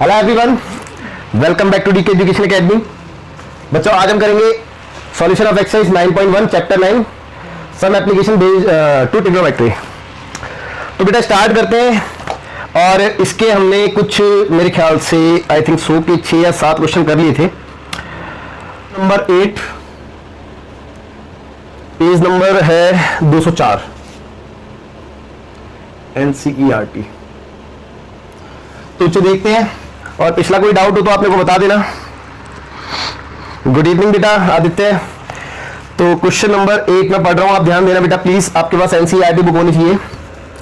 Hello everyone, welcome back to DK education academy. बच्चों, आज हम करेंगे solution of exercise 9.1 chapter 9 some application based to trigonometry. तो बेटा स्टार्ट करते हैं। और इसके हमने कुछ मेरे ख्याल से आई थिंक 100 के 6 या 7 क्वेश्चन कर लिए थे। नंबर 8, पेज नंबर है 204 NCERT। तो चलिए देखते हैं, और पिछला कोई डाउट हो तो आप मेरे को बता देना। गुड इवनिंग बेटा आदित्य। तो क्वेश्चन नंबर 8 में पढ़ रहा हूं, आप ध्यान देना बेटा प्लीज। आपके पास एनसीईआरटी बुक होनी चाहिए।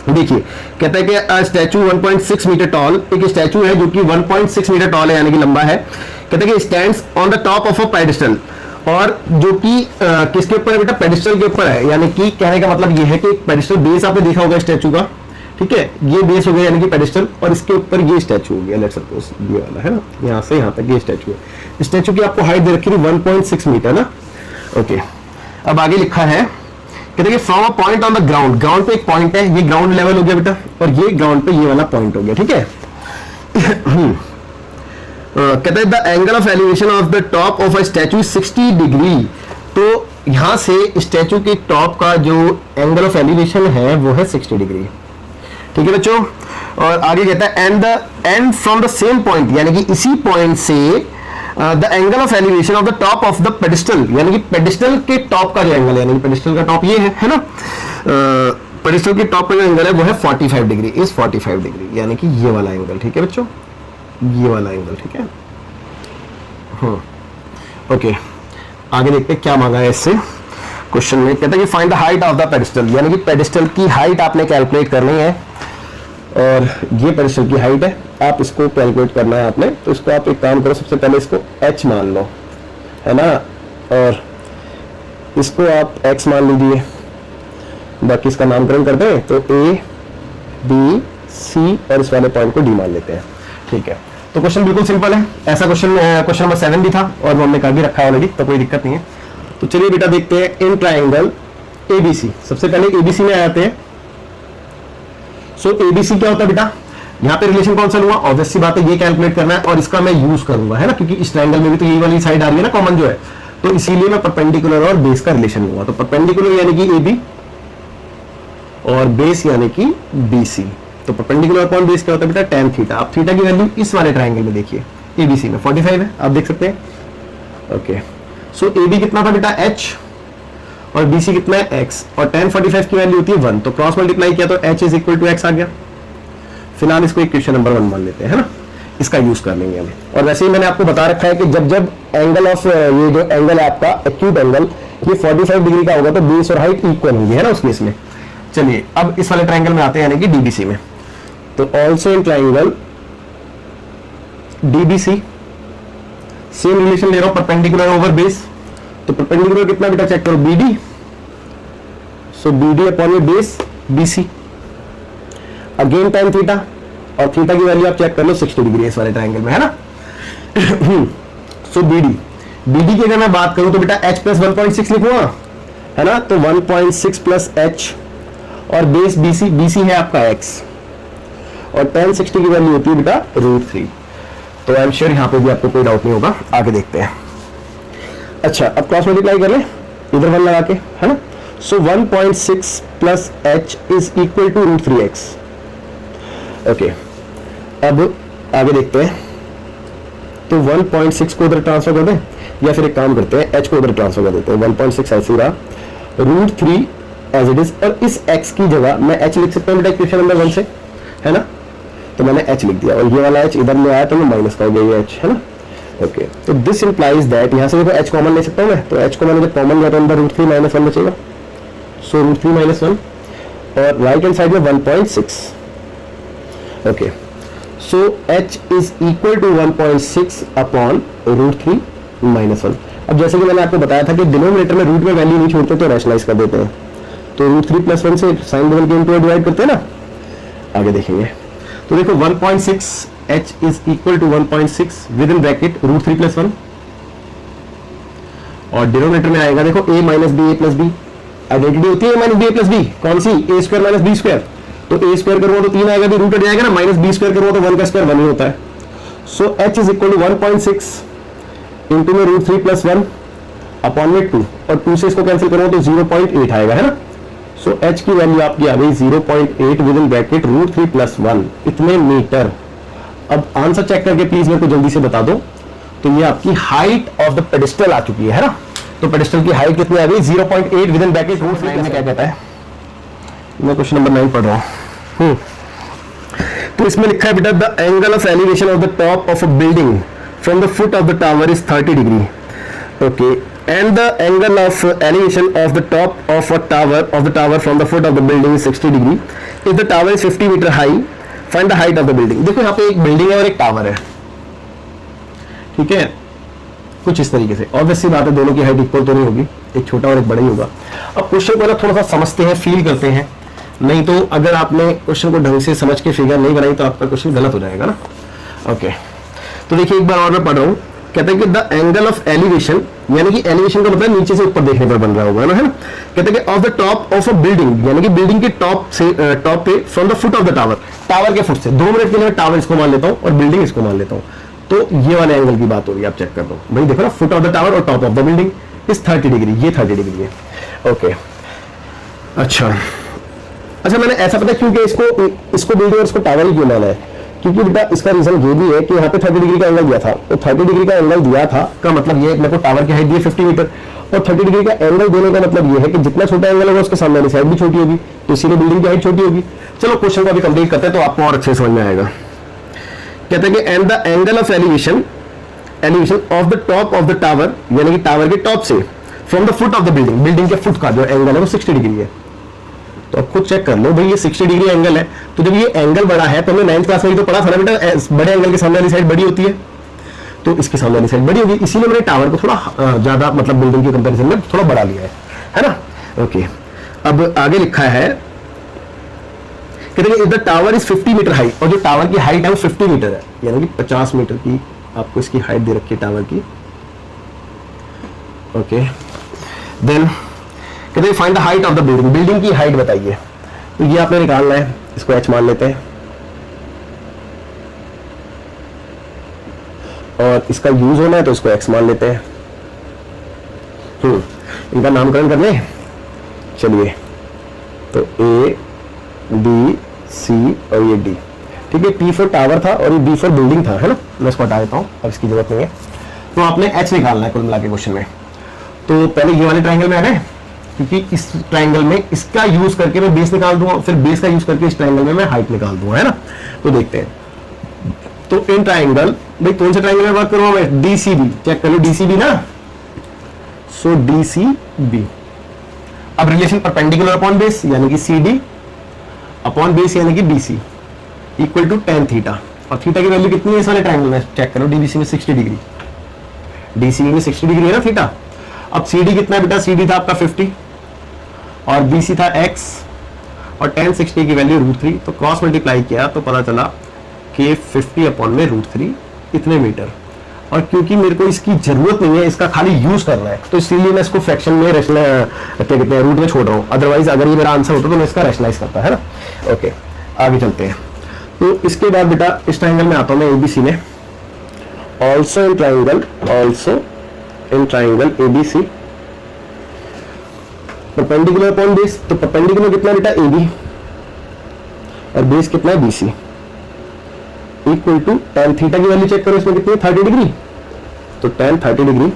देखिए, कहता है कि स्टैचू 1.6 मीटर टॉल, एक स्टैचू है जो कि 1.6 मीटर टॉल है, यानी कि लंबा है। कहता है कि stands on the top of a pedestal, और जो कि किसके ऊपर है बेटा? पेडिस्टल के ऊपर है। यानी कि कहने का मतलब ये है कि पेडिस्टल बेस आपने देखा होगा स्टैचू का, ठीक है, ये बेस हो गया यानी कि पेडिस्टल, और इसके ऊपर ये स्टैचू हो गया। लेट्स सपोज ये वाला है ना, यहाँ से यहाँ तक ये स्टैचू है। स्टैचू की आपको हाइट दे रखी थी 1.6 मीटर ना। ओके, अब आगे लिखा है, कहते हैं कि from a point on the ground, ground पे एक पॉइंट है, ये ग्राउंड लेवल हो गया बेटा, और ये ग्राउंड पे ये वाला पॉइंट हो गया, ठीक है। कहते हैं the angle of elevation of the top of a statue 60 degree. तो यहां से स्टैचू के टॉप का जो एंगल ऑफ एलिवेशन है वो है 60 डिग्री, ठीक है बच्चों। और आगे कहता है and from the same point, यानी कि इसी पॉइंट से the angle of elevation of the top of the pedestal, यानी कि पेडिस्टल के टॉप का जो एंगल है, यानी कि पेडिस्टल का टॉप ये है ना, पेडिस्टल के टॉप का जो एंगल है वो है 45 डिग्री, इज 45 डिग्री, यानी कि ये वाला एंगल, ठीक है बच्चों, ये वाला एंगल, ठीक है। ओके, आगे देखते हैं क्या मांगा है इससे क्वेश्चन में। कहता है कि find the height of the pedestal, यानी कि पेडिस्टल की हाइट आपने कैलकुलेट करनी है, और ये पेडिस्टल की हाइट है, आप इसको कैलकुलेट करना है आपने। तो इसको आप एक काम करो, सबसे पहले इसको h मान लो, है ना, और इसको आप x मान लीजिए, बाकी इसका नामकरण करते हैं। तो A, B, C और इस वाले पॉइंट को D मान लेते हैं, ठीक है। तो क्वेश्चन बिल्कुल सिंपल है। ऐसा क्वेश्चन नंबर 7 भी था, और वो हमने कर भी रखा है ऑलरेडी, तो कोई दिक्कत नहीं है। तो चलिए बेटा देखते हैं इन ट्राइंगल ABC। सबसे पहले ABC में आते हैं। सो ABC क्या होता है बेटा? यहाँ पे रिलेशन कौन सा लूंगा? ऑब्वियस सी बात है, ये कैलकुलेट करना है, और इसका मैं यूज करूंगा, है ना, क्योंकि इस ट्रायंगल में भी तो यही वाली साइड आ रही है ना कॉमन जो है, तो इसीलिए मैं परपेंडिकुलर और बेस का रिलेशन लूंगा। तो परपेंडिकुलर यानी कि AB, और बेस यानी कि BC। तो परपेंडिकुलर अपॉन बेस क्या होता है बेटा? tan theta. अब थीटा की वैल्यू इस वाले ट्रायंगल में देखिए, ABC में 45 है, आप देख सकते हैं। ओके, सो AB कितना था बेटा? H, और BC कितना है? X, और tan 45 की वैल्यू होती है 1, तो क्रॉस मल्टीप्लाई किया तो H is equal to X आ गया। फिलहाल इसको इक्वेशन नंबर 1 मान लेते हैं, है ना, इसका यूज कर लेंगे हम। और वैसे ही मैंने आपको बता रखा है कि जब जब एंगल ऑफ ये जो एंगल है आपका एक्यूट एंगल, ये 45 डिग्री का होगा, तो बेस और हाइट इक्वल होंगी, है ना, उस केस में। चलिए अब इस वाले ट्रायंगल में आते हैं, यानी कि DBC में। तो also in triangle DBC same relation ले रहा हूं, परपेंडिकुलर ओवर बेस। तो परपेंडिकुलर कितना बेटा? चेक करो, BD, सो BD अपॉन में base BC, again tan theta, और थीटा की वैल्यू आप चेक कर लो 60 डिग्री इस वाले ट्रायंगल में, है ना। सो BD की अगर मैं बात करूं तो बेटा H प्लस 1.6 लिखूंगा, है ना, तो 1.6 प्लस H, और बेस BC है आपका X, और tan 60 की वैल्यू होती है बेटा √3। तो आई एम श्योर यहाँ पे भी आपको कोई डाउट नहीं होगा। आगे देखते हैं। अच्छा, अब क्रॉस मल्टीप्लाई कर लें इधर 1 लगा के, है ना। So 1.6 plus H is equal to √3x। Okay, अब आगे देखते हैं। तो 1.6 को उधर ट्रांसफर कर दें, या फिर एक काम करते हैं, H को उधर ट्रांसफर कर देते हैं। 1.6 ऐसे ही रहा, √3 एज इट इज, और इस x की जगह मैं H लिख सकता हूँ बेटा इक्वेशन नंबर 1 से, है ना। तो मैंने H लिख दिया, और ये वाला H इधर में आया तो मैं माइनस का हो गया ये H, है ना। ओके, तो दिस इंप्लाइज दैट, यहाँ से देखो H कॉमन ले सकता हूँ मैं, तो H को मैंने जब कॉमन लिया तो अंदर √3 माइनस 1 बचेगा। सो √3 माइनस 1, और राइट हैंड साइड में 1.6। Okay, so H is equal to 1.6 upon √3 minus 1। अब जैसे कि मैंने आपको बताया था कि डिनोमिनेटर में रूट में वैल्यू नहीं छोड़ते तो रैशनलाइज कर देते हैं, तो √3 प्लस 1 से साइन बदल के इनटू डिवाइड करते हैं ना। आगे देखेंगे तो देखो 1.6 H is equal to 1.6 with in bracket √3 plus 1, और डिनोमिनेटर में आएगा देखो a minus B A plus B. Identity होती है a minus B A plus B, कौन सी? a square minus B square. तो a स्क्वायर करूंगा तो 3 आएगा, भी रूट हट जाएगा ना, माइनस बी स्क्वायर करूंगा तो 1 का स्क्वायर 1 ही होता है। So h is equal to 1.6 into में रूट 3 प्लस 1 अपॉन में 2, और 2 से इसको कैंसिल करो तो 0.8 आएगा, है ना। सो h की वैल्यू आपकी आ गई 0.8 with in bracket root 3 plus 1, इतने मीटर। अब आंसर चेक करके प्लीज मेरे को जल्दी से बता दो। तो ये आपकी हाइट ऑफ द पेडिस्टल आ चुकी है ना। तो पेडिस्टल की हाइट कितनी आ गई 0.8 विद इन ब्रैकेट रूट 3 में क्या कहता है, मैं क्वेश्चन नंबर 9 पढ़ रहा हूं। तो इसमें लिखा है बेटा the angle of elevation of the top of a building from the foot of the tower is 30 degree, okay, and the angle of elevation of the top of a tower from the foot of the building is 60 degree. If the tower is 50 metre high, find the height of the building. देखो यहाँ पे एक building है और एक tower है, ठीक है, कुछ इस तरीके से। ऑब्वियसली बात है दोनों की हाइट इक्वल तो नहीं होगी, एक छोटा और एक बड़ा ही होगा। अब क्वेश्चन को ना थोड़ा सा समझते हैं, फील करते हैं, नहीं तो अगर आपने क्वेश्चन को ढंग से समझ के फिगर नहीं बनाई तो आपका क्वेश्चन गलत हो जाएगा ना। ओके, तो देखिए एक बार और मैं पढ़ रहा हूँ। कहते हैं कि द एंगल ऑफ एलिवेशन, यानी कि एलिवेशन का मतलब नीचे से ऊपर देखने पर बन रहा होगा ना, है ना। कहते हैं कि of the top of a building, यानी कि बिल्डिंग के टॉप पे from the foot of the tower, tower के फुट से। 2 मिनट के लिए टावर इसको मान लेता हूँ और बिल्डिंग इसको मान लेता हूँ। तो ये वाले एंगल की बात हो रही है, आप चेक कर दो भाई। देखो ना, फुट ऑफ द टावर और top of the building is 30 degree, ये 30 डिग्री है। ओके, अच्छा मैंने ऐसा पता क्योंकि इसको बिल्डिंग और इसको टावर ही क्यों माना है, क्योंकि बेटा इसका रीजन ये भी है कि यहाँ पे 30 डिग्री का एंगल दिया था। तो 30 डिग्री का एंगल दिया था का मतलब ये, मेरे को टावर की हाइट दी है 50 मीटर, और 30 डिग्री का एंगल देने का मतलब ये है कि जितना छोटा एंगल होगा उसके सामने वाली साइड भी छोटी होगी, तो इसीलिए बिल्डिंग की हाइट छोटी होगी। चलो क्वेश्चन को अभी कंप्लीट करते हैं तो आपको और अच्छे समझ में आएगा। कहते हैं कि and the angle of elevation of the top of the tower, यानी कि टावर के टॉप से from the foot of the building, building के फुट का जो एंगल है वो 60 डिग्री है। तो अब खुद चेक कर लो भाई, ये 60 डिग्री एंगल है। तो जब ये एंगल बड़ा है तो हमने 9th क्लास में तो पढ़ा था ना बेटा, बड़े एंगल के सामने वाली साइड बड़ी होती है, तो इसके सामने वाली साइड बड़ी होगी, इसीलिए मैंने टावर को थोड़ा ज्यादा मतलब बिल्डिंग के कंपैरिजन में थोड़ा बड़ा लिया है ना। ओके, अब आगे लिखा है, कहते हैं the tower is 50 metre high, और जो टावर की हाइट है वो 50 मीटर है, यानी कि 50 मीटर की आपको इसकी हाइट दे रखी है टावर की। ओके, देन कहते हैं find the height of the building, building की हाइट बताइए। तो ये आपने निकालना है, इसको h मान लेते हैं, और इसका यूज होना है तो इसको x मान लेते हैं। इनका नामकरण कर लें, चलिए। तो A B C और ये D, ठीक है। T फॉर टावर था और ये B फॉर बिल्डिंग था, है ना। मैं इसको हटा देता हूं, अब इसकी जरूरत नहीं है। तो आपने h निकालना है कुल मिला के क्वेश्चन में। तो पहले ये वाले ट्राइंगल में आ गए, क्योंकि इस ट्राइंगल में इसका यूज करके मैं बेस निकाल दूंगा, फिर बेस का यूज करके इस ट्राइंगल में मैं हाइट निकाल दूंगा, है ना। तो देखते हैं। तो इन ट्राइंगल, भाई कौन से ट्राइंगल में बात करूंगा मैं, DCB, चेक कर लो DCB ना। सो DCB, अब रिलेशन परपेंडिकुलर अपॉन बेस यानी कि CD अपॉन बेस यानी कि BC equal to tan theta, और थीटा की वैल्यू कितनी है इस वाले ट्राइंगल में, चेक करो। DBC में 60 डिग्री, DCB में 60 डिग्री है ना थीटा। अब CD कितना है बेटा, CD था आपका 50 और BC था x, और tan 60 की वैल्यू √3, तो क्रॉस मल्टीप्लाई किया तो पता चला कि 50 अपॉन में √3 इतने मीटर। और क्योंकि मेरे को इसकी जरूरत नहीं है, इसका खाली यूज करना है, तो इसीलिए मैं इसको फ्रैक्शन में रूट में छोड़ रहा हूँ। अदरवाइज अगर ये मेरा आंसर होता तो मैं इसका रैशनलाइज करता, है ना। ओके, आगे चलते हैं। तो इसके बाद बेटा इस ट्राइंगल में आता हूं मैं ABC में, also in triangle ABC perpendicular upon base. तो परपेंडिकुलर कितना बेटा AB, और बेस कितना है BC, equal to tan theta की वैल्यू चेक करो, इसमें कितनी है 30 डिग्री, तो tan 30 degree.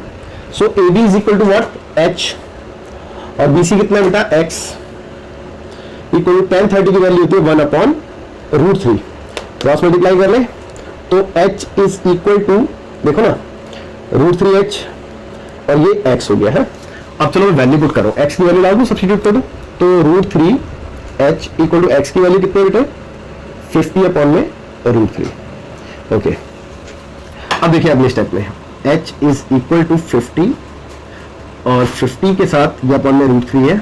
So AB is equal to what, h, और BC कितना है बेटा x, इक्वल टू tan 30 की वैल्यू होती है 1 अपॉन √3, क्रॉस मल्टीप्लाई कर ले तो h इज इक्वल टू, देखो ना, √3h, और ये x हो गया है। अब चलो मैं वैल्यू पुट करो, x की वैल्यू डाल दूं, सब्स्टिट्यूट कर दूं, तो √3h इक्वल टू x की वैल्यू कितनी है बेटा 50 अपॉन में √3। ओके, अब देखिए अगले स्टेप में h इज इक्वल टू 50, और 50 के साथ ये अपॉन में √3 है,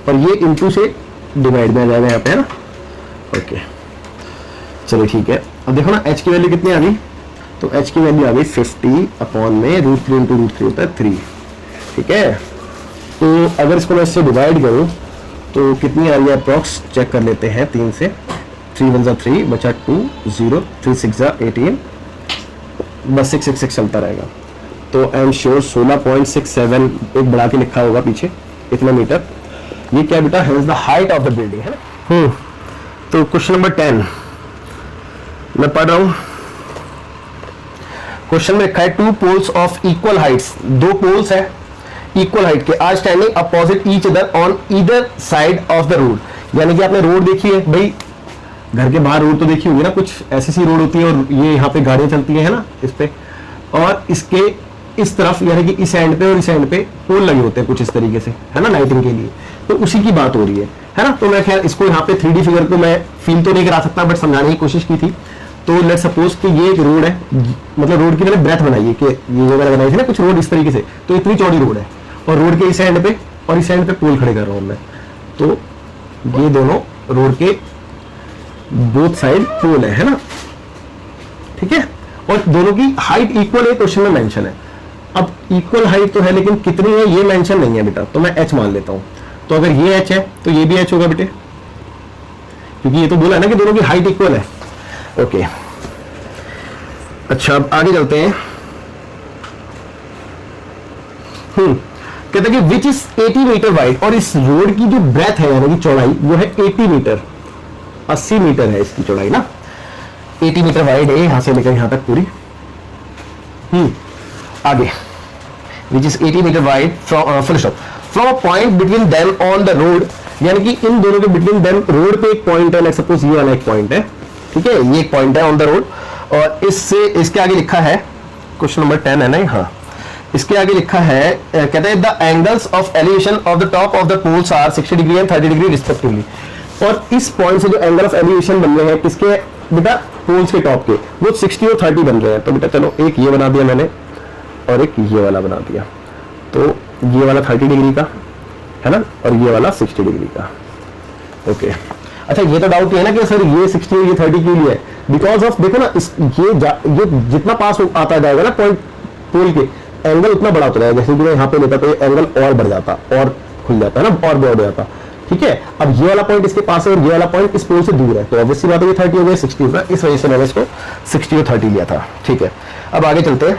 और ये इंटू से डिवाइड में आ जाएगा यहाँ पे, है ना। ओके, चलिए ठीक है। अब देखो ना h की वैल्यू कितनी आ गई, तो h की वैल्यू आ गई 50 अपॉन में √3 इंटू √3 होता है 3, ठीक है। तो अगर इसको मैं इससे डिवाइड करूं तो कितनी आ रही है अप्रॉक्स, चेक कर लेते हैं। 3 से 3 1 3 बचा 2 0, 3 6 18, बस 666 चलता रहेगा। तो आई एम श्योर 16.67 एक बढ़ा के लिखा होगा पीछे इतना मीटर। ये क्या बेटा है, the height of the building है ना। तो क्वेश्चन नंबर 10 मैं पढ़ रहा हूं। क्वेश्चन में लिखा है 2 poles of equal heights, 2 poles है इक्वल हाइट के, are standing opposite each other on either side of the road. यानी कि आपने रोड देखी है भाई, घर के बाहर रोड तो देखी होगी ना, कुछ ऐसी सी रोड होती है और ये यहाँ पे गाड़ियां चलती है ना इस पे, और इसके इस तरफ यानी कि इस एंड पे और इस एंड पे पोल लगे होते हैं कुछ इस तरीके से, है ना, लाइटिंग के लिए। तो उसी की बात हो रही है ना। तो मैं खैर इसको यहाँ पे 3D फिगर को मैं फील तो नहीं करा सकता, बट समझाने की कोशिश की थी। तो लेट सपोज कि ये एक रोड है, मतलब रोड की मैंने ब्रेथ बनाई है कि ये जो मैंने बनाई थी ना कुछ रोड इस तरीके से, तो इतनी चौड़ी रोड है और रोड के इस एंड पे और इस एंड पे पोल खड़े कर रहा हूं मैं। तो ये दोनों रोड के बोथ साइड पोल है ना, ठीक है, और दोनों की हाइट इक्वल है, क्वेश्चन में मेंशन है। अब इक्वल हाइट तो है लेकिन कितनी है ये मेंशन नहीं है बेटा, तो मैं h मान लेता हूं। तो अगर ये h है तो ये भी h होगा बेटे, क्योंकि ये तो बोला है ना कि दोनों की हाइट इक्वल है। ओके अच्छा, अब आगे चलते हैं। कहते हैं कि विच इज 80 मीटर वाइड, और इस रोड की जो ब्रेथ है यानी कि चौड़ाई वो है 80 मीटर, 80 मीटर है इसकी चौड़ाई ना, 80 मीटर वाइड है यहां से लेकर यहां तक पूरी। आगे which is 80 metre wide from a point between them on the road, यानी कि इन दोनों के बिटवीन देम रोड पे एक पॉइंट है, लेट्स सपोज ये वाला एक पॉइंट है, ठीक है, ये एक पॉइंट है ऑन द रोड। और इससे इसके आगे लिखा है, क्वेश्चन नंबर 10 है ना, हाँ, इसके आगे लिखा है, कहते हैं the angles of elevation of the top of the poles are 60 degree and 30 degree respectively. और इस पॉइंट से जो एंगल ऑफ एलिवेशन बन रहे हैं किसके बेटा, पोल्स के टॉप के, वो 60 और 30 बन रहे हैं। तो बेटा चलो एक ये बना दिया मैंने और एक ये वाला बना दिया, तो ये वाला 30 डिग्री का है ना और ये वाला 60 डिग्री का। ओके अच्छा, ये तो डाउट है ना कि सर ये 60 और ये 30 क्यों लिया है, बिकॉज ऑफ देखो ना ये जितना पास आता जाएगा ना पॉइंट पोल के, एंगल उतना बड़ा होता जाएगा। जैसे कि मैं यहाँ पे लेता तो ये एंगल और बढ़ जाता और खुल जाता है ना, और ब्रॉड हो जाता, ठीक है। अब ये वाला पॉइंट इसके पास है और ये वाला पॉइंट इस पोल से दूर है, तो ऑब्वियसली बात है ये 30 हो गया, 60 होगा, इस वजह से मैंने इसको 60 और 30 लिया था, ठीक है। अब आगे चलते हैं,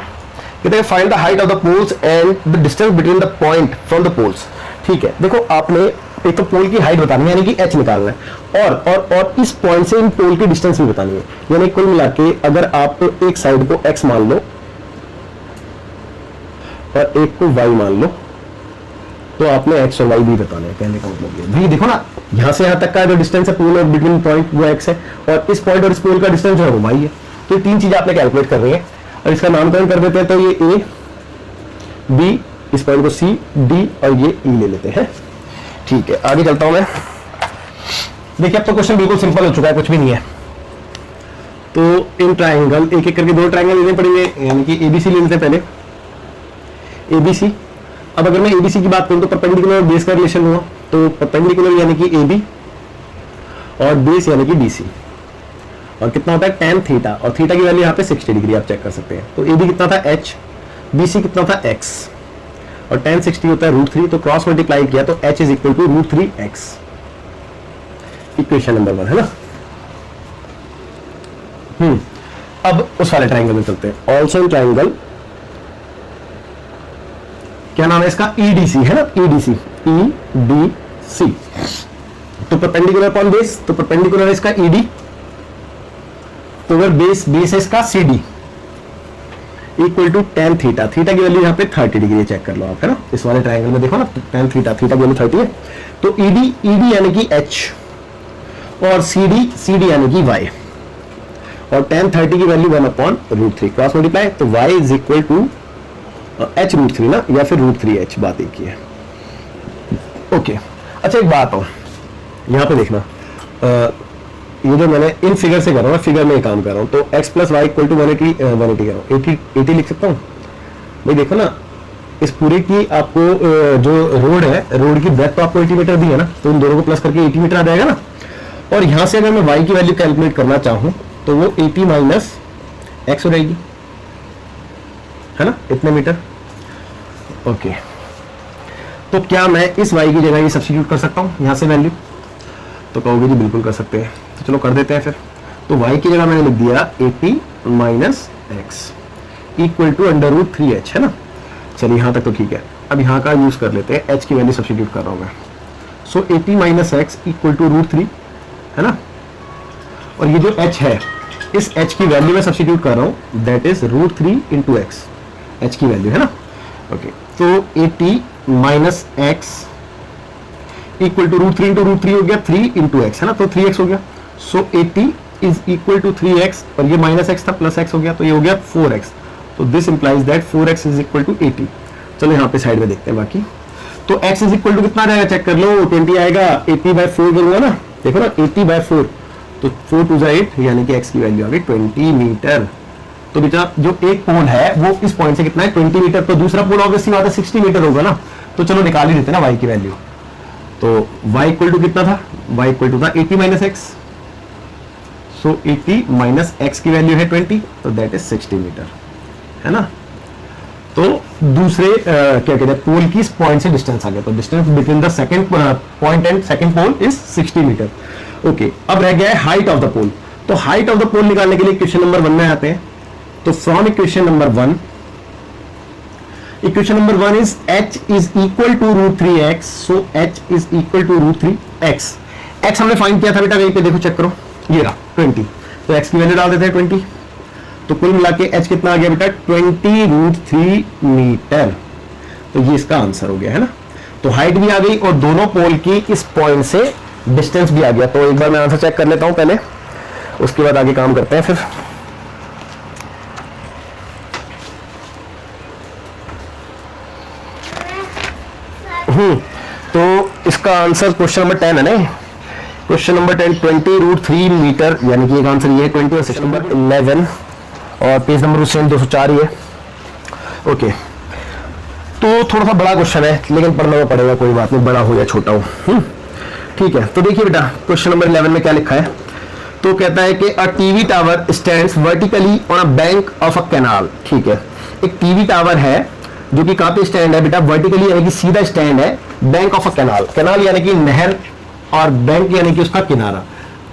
कहते हैं find the height of the poles and the distance between the point from the poles, ठीक है। देखो आपने एक तो पोल की हाइट बतानी है यानी कि h निकालना है, और इस पॉइंट से इन पोल की डिस्टेंस भी बतानी है, यानी कुल मिला के अगर आप एक साइड को x मान लो और एक को y मान लो, तो आपने x और y भी बताने हैं, कहने का मतलब ये भी देखो ना, यहां से यहां तक का जो डिस्टेंस है पोल और बिटवीन पॉइंट वो x है, और इस पॉइंट और इस पोल का डिस्टेंस जो है वो y है। तो ये तीन चीजें आपने कैलकुलेट कर रही है और इसका नामकरण कर देते हैं, तो ये a b, इस पॉइंट को c d और ये e ले लेते हैं, ठीक है। आगे चलता हूं मैं, देखिए अब तो क्वेश्चन बिल्कुल सिंपल हो चुका है, कुछ भी नहीं है। तो इन ट्राइंगल एक एक करके 2 ट्राइंगल लेने पड़ेंगे, यानी कि एबीसी ले लेते हैं पहले, एबीसी। अब अगर मैं एबीसी की बात करूं तो परपेंडिकुलर और बेस का रिलेशन हुआ, तो परपेंडिकुलर यानी कि एबी और बेस यानी कि बीसी, और कितना होता है tan थीटा, और थीटा की वैल्यू यहाँ पे 60 डिग्री आप चेक कर सकते हैं। तो एबी कितना था h, बीसी कितना था x, और tan 60 होता है √3, तो क्रॉस मल्टीप्लाई किया तो h is equal to √3x, equation number 1 है ना। अब उस वाले ट्राइंगल में चलते हैं, ऑल्सो इन ट्राइंगल, क्या नाम है इसका, EDC है ना, EDC, EDC। तो परपेंडिकुलर अपॉन बेस, तो परपेंडिकुलर है इसका ED, तो अगर बेस है इसका CD equal to tan theta, theta की वैल्यू यहाँ पे 30 डिग्री चेक कर लो आप, है ना, इस वाले ट्राइंगल में देखो ना, tan थीटा, थीटा की वैल्यू 30 है, तो ED यानी कि h और CD यानी कि y, और tan 30 की वैल्यू 1/√3, क्रॉस मल्टीप्लाई, तो y is equal to h √3 ना, या फिर √3h, बात एक ही है। ओके अच्छा, एक बात हो यहाँ पे देखना, ये जो मैंने इन फिगर से कर रहा हूँ, फिगर में काम कर रहा हूँ, तो x + y = 180 कर रहा हूँ, 80 लिख सकता हूँ भाई। देखो ना, इस पूरे की आपको जो रोड है, रोड की ब्रेथ तो आपको 80 मीटर दी है ना, तो इन दोनों को प्लस करके 80 मीटर आ जाएगा ना। और यहां से अगर मैं y की वैल्यू कैलकुलेट करना चाहूं तो वो 80 माइनस x हो जाएगी, है ना, इतने मीटर। ओके, तो क्या मैं इस y की जगह ये सब्स्टिट्यूट कर सकता हूं यहां से वैल्यू, तो कहोगे जी बिल्कुल कर सकते हैं, तो चलो कर देते हैं फिर। तो y की जगह मैंने लिख दिया 80 minus x, equal to √3h, है ना। चलिए यहाँ तक तो ठीक है। अब यहाँ का यूज कर लेते हैं, h की वैल्यू सब्स्टिट्यूट कर रहा हूँ मैं। सो 80 - x इक्वल टू √3, है ना। और ये जो h है, इस h की वैल्यू में सब्स्टिट्यूट कर रहा हूँ, दैट इज √3 × x, h की वैल्यू, है ना। ओके, तो 80 - x इक्वल टू √3 × √3 हो गया 3 × x, है ना, तो 3x हो गया। सो 80 इज इक्वल टू 3x, और ये -x था प्लस x हो गया, तो ये हो गया 4x। तो this implies that 4x is equal to 80। चलो यहाँ पे साइड में देखते हैं बाकी। तो x इज इक्वल टू कितना आ जाएगा, चेक कर लो, 20 आएगा। 80/4 करूंगा ना, देखो ना, 80/4, तो 4 × 8, यानी कि x की वैल्यू आ गई 20 मीटर। तो बेटा जो एक पोल है वो इस पॉइंट से कितना है, 20 मीटर। तो दूसरा पोल ऑब्वियसली बात है 60 मीटर होगा ना। तो चलो निकाल ही देते हैं ना y की वैल्यू। तो y इक्वल टू कितना था, y इक्वल टू था 80 - x। सो 80 - x की वैल्यू है 20, तो दैट इज 60 मीटर, है ना। तो दूसरे क्या कहते हैं, पोल की इस पॉइंट से डिस्टेंस आ गया। तो distance between the second point and second pole is 60 metre. Okay, अब रह गया है हाइट ऑफ द पोल। तो हाइट ऑफ द पोल निकालने के लिए इक्वेशन नंबर 1 में आते हैं। तो from equation number 1, equation number 1 is h is equal to √3x। So h is equal to √3x। x हमने फाइंड किया था बेटा, कहीं पे देखो, चेक करो, ये रहा 20। तो x की वैल्यू डाल देते हैं 20। तो कुल मिला के h कितना आ गया बेटा, 20 √3 मीटर। तो ये इसका आंसर हो गया, है ना। तो हाइट भी आ गई और दोनों पोल की इस पॉइंट से डिस्टेंस भी आ गया। तो एक बार मैं आंसर चेक कर लेता हूं पहले, उसके बाद आगे काम करते हैं फिर। तो इसका आंसर क्वेश्चन नंबर 10 है ना, क्वेश्चन नंबर 10 20 √3 मीटर, यानी कि एक आंसर ये है 20। और सेक्शन नंबर 11 और पेज नंबर सेम 204 ही है। ओके, तो थोड़ा सा बड़ा क्वेश्चन है, लेकिन पढ़ना पड़ेगा, कोई बात नहीं, बड़ा हो या छोटा हो। ठीक है, तो देखिए बेटा क्वेश्चन नंबर 11 में क्या लिखा है। तो कहता है कि a TV tower stands vertically on a bank of a canal. ठीक है, एक टीवी टावर है जो कि कहां पे स्टैंड है बेटा, वर्टिकली, यानी कि सीधा स्टैंड है bank of a canal. Canal यानी कि नहर, और बैंक यानी कि उसका किनारा।